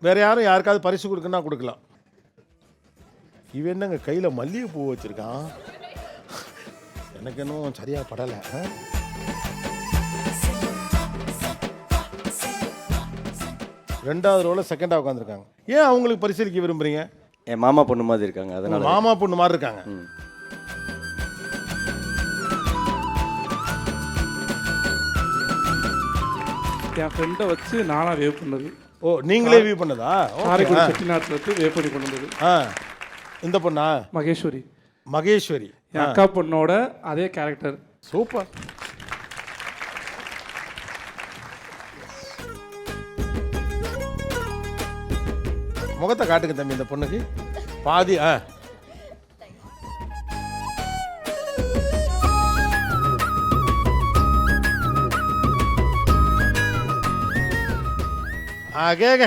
வேற யாரும் யாருக்காவது பரிசு கொடுக்கணும்னா கொடுக்கலாம். இவன் என்னங்க கையில மல்லிகை பூ வச்சிருக்கான், எனக்கு இன்னும் சரியா படலை. ரெண்டாவது ரோல செகண்டா உட்காந்துருக்காங்க. ஏன் அவங்களுக்கு பரிசீலிக்க விரும்புறீங்க? என் மாமா பொண்ணு மாதிரி இருக்காங்க, அதனால. மாமா பொண்ணு மாதிரி இருக்காங்க. என் ஃப்ரெண்டை வச்சு நானாக வேவ் பண்ணது. ஓ, நீங்களே வியூ பண்ணதா? காரைக்குடி செட்டிநாட்டில் வச்சு வேவ் பண்ணி கொண்டு வந்தது. இந்த பொண்ணா? மகேஸ்வரி. மகேஸ்வரி என் அக்கா பொண்ணோட அதே கேரக்டர். சூப்பர். முகத்தை காட்டுங்க தம்பி இந்த பொண்ணுக்கு. பாதி கேங்க